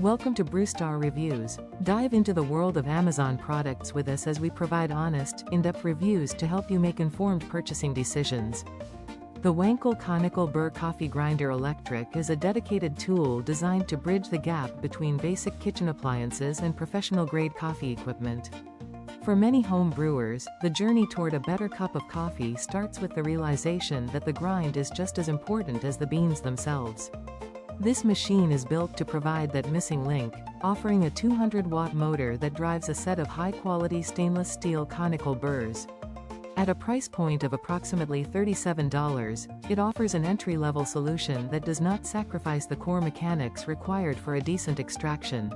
Welcome to Brewstar Reviews. Dive into the world of Amazon products with us as we provide honest, in-depth reviews to help you make informed purchasing decisions. The Wancle Conical Burr Coffee Grinder Electric is a dedicated tool designed to bridge the gap between basic kitchen appliances and professional-grade coffee equipment. For many home brewers, the journey toward a better cup of coffee starts with the realization that the grind is just as important as the beans themselves. This machine is built to provide that missing link, offering a 200-watt motor that drives a set of high-quality stainless steel conical burrs. At a price point of approximately $37, it offers an entry-level solution that does not sacrifice the core mechanics required for a decent extraction.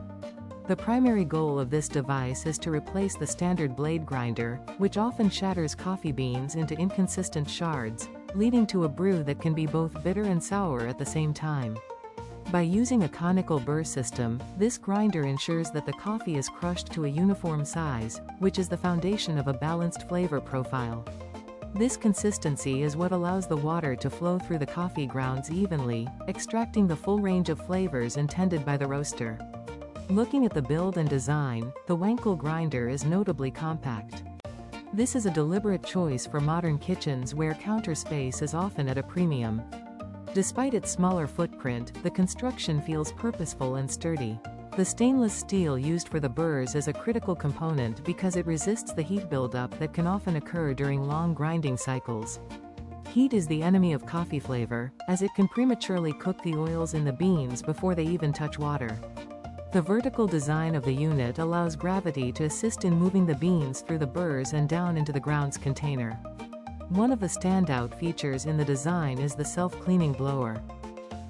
The primary goal of this device is to replace the standard blade grinder, which often shatters coffee beans into inconsistent shards, leading to a brew that can be both bitter and sour at the same time. By using a conical burr system, this grinder ensures that the coffee is crushed to a uniform size, which is the foundation of a balanced flavor profile. This consistency is what allows the water to flow through the coffee grounds evenly, extracting the full range of flavors intended by the roaster. Looking at the build and design, the Wancle grinder is notably compact. This is a deliberate choice for modern kitchens where counter space is often at a premium. Despite its smaller footprint, the construction feels purposeful and sturdy. The stainless steel used for the burrs is a critical component because it resists the heat buildup that can often occur during long grinding cycles. Heat is the enemy of coffee flavor, as it can prematurely cook the oils in the beans before they even touch water. The vertical design of the unit allows gravity to assist in moving the beans through the burrs and down into the grounds container. One of the standout features in the design is the self-cleaning blower.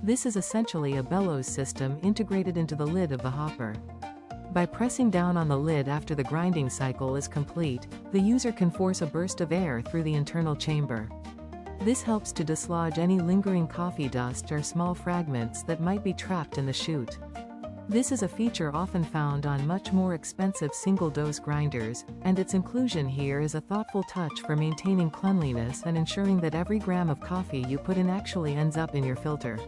This is essentially a bellows system integrated into the lid of the hopper. By pressing down on the lid after the grinding cycle is complete, the user can force a burst of air through the internal chamber. This helps to dislodge any lingering coffee dust or small fragments that might be trapped in the chute. This is a feature often found on much more expensive single-dose grinders, and its inclusion here is a thoughtful touch for maintaining cleanliness and ensuring that every gram of coffee you put in actually ends up in your filter.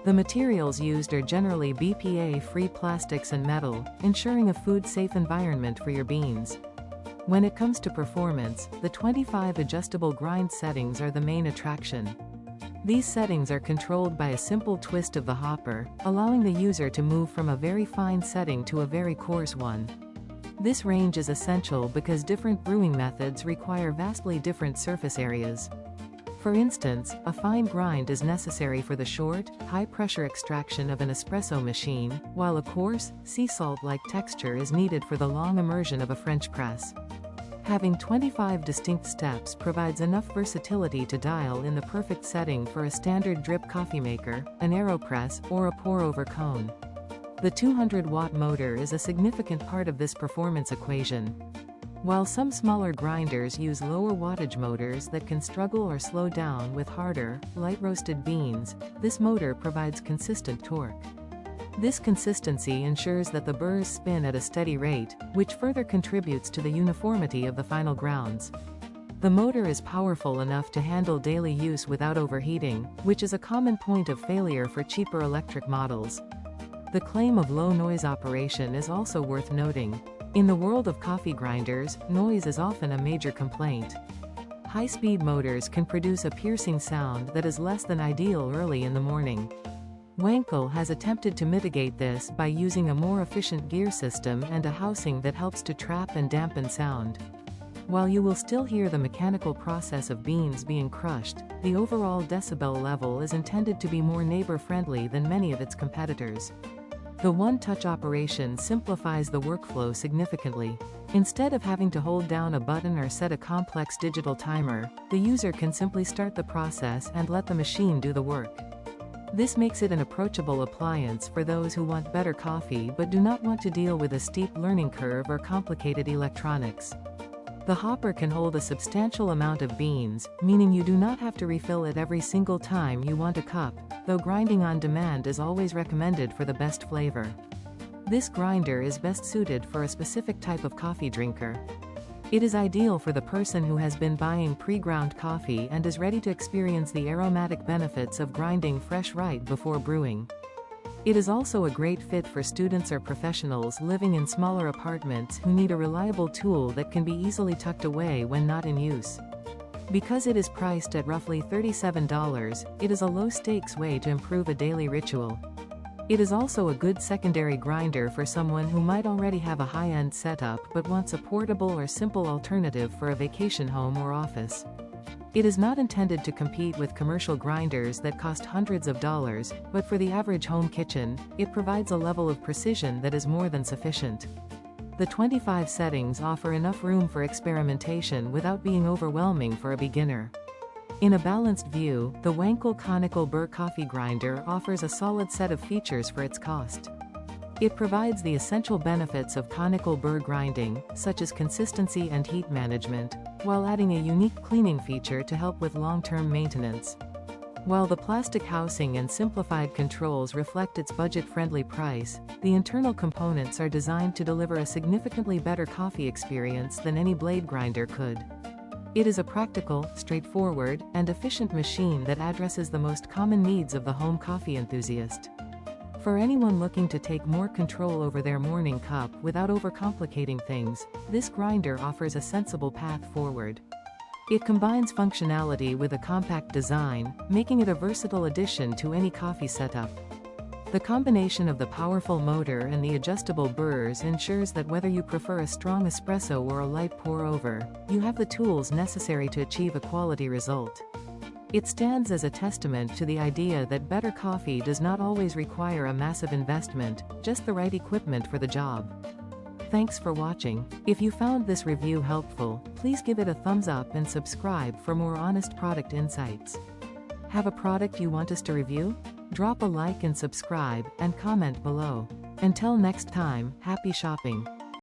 The materials used are generally BPA-free plastics and metal, ensuring a food-safe environment for your beans. When it comes to performance, the 25 adjustable grind settings are the main attraction. These settings are controlled by a simple twist of the hopper, allowing the user to move from a very fine setting to a very coarse one. This range is essential because different brewing methods require vastly different surface areas. For instance, a fine grind is necessary for the short, high-pressure extraction of an espresso machine, while a coarse, sea salt-like texture is needed for the long immersion of a French press. Having 25 distinct steps provides enough versatility to dial in the perfect setting for a standard drip coffee maker, an AeroPress, or a pour-over cone. The 200-watt motor is a significant part of this performance equation. While some smaller grinders use lower wattage motors that can struggle or slow down with harder, light-roasted beans, this motor provides consistent torque. This consistency ensures that the burrs spin at a steady rate, which further contributes to the uniformity of the final grounds. The motor is powerful enough to handle daily use without overheating, which is a common point of failure for cheaper electric models. The claim of low noise operation is also worth noting. In the world of coffee grinders, noise is often a major complaint. High-speed motors can produce a piercing sound that is less than ideal early in the morning. Wancle has attempted to mitigate this by using a more efficient gear system and a housing that helps to trap and dampen sound. While you will still hear the mechanical process of beans being crushed, the overall decibel level is intended to be more neighbor-friendly than many of its competitors. The one-touch operation simplifies the workflow significantly. Instead of having to hold down a button or set a complex digital timer, the user can simply start the process and let the machine do the work. This makes it an approachable appliance for those who want better coffee but do not want to deal with a steep learning curve or complicated electronics. The hopper can hold a substantial amount of beans, meaning you do not have to refill it every single time you want a cup, though grinding on demand is always recommended for the best flavor. This grinder is best suited for a specific type of coffee drinker. It is ideal for the person who has been buying pre-ground coffee and is ready to experience the aromatic benefits of grinding fresh right before brewing. It is also a great fit for students or professionals living in smaller apartments who need a reliable tool that can be easily tucked away when not in use. Because it is priced at roughly $37, it is a low-stakes way to improve a daily ritual. It is also a good secondary grinder for someone who might already have a high-end setup but wants a portable or simple alternative for a vacation home or office. It is not intended to compete with commercial grinders that cost hundreds of dollars, but for the average home kitchen, it provides a level of precision that is more than sufficient. The 25 settings offer enough room for experimentation without being overwhelming for a beginner. In a balanced view, the Wancle Conical Burr coffee grinder offers a solid set of features for its cost. It provides the essential benefits of conical burr grinding, such as consistency and heat management, while adding a unique cleaning feature to help with long-term maintenance. While the plastic housing and simplified controls reflect its budget-friendly price, the internal components are designed to deliver a significantly better coffee experience than any blade grinder could. It is a practical, straightforward, and efficient machine that addresses the most common needs of the home coffee enthusiast. For anyone looking to take more control over their morning cup without overcomplicating things, this grinder offers a sensible path forward. It combines functionality with a compact design, making it a versatile addition to any coffee setup. The combination of the powerful motor and the adjustable burrs ensures that whether you prefer a strong espresso or a light pour-over, you have the tools necessary to achieve a quality result. It stands as a testament to the idea that better coffee does not always require a massive investment, just the right equipment for the job. Thanks for watching. If you found this review helpful, please give it a thumbs up and subscribe for more honest product insights. Have a product you want us to review? Drop a like and subscribe, and comment below. Until next time, happy shopping.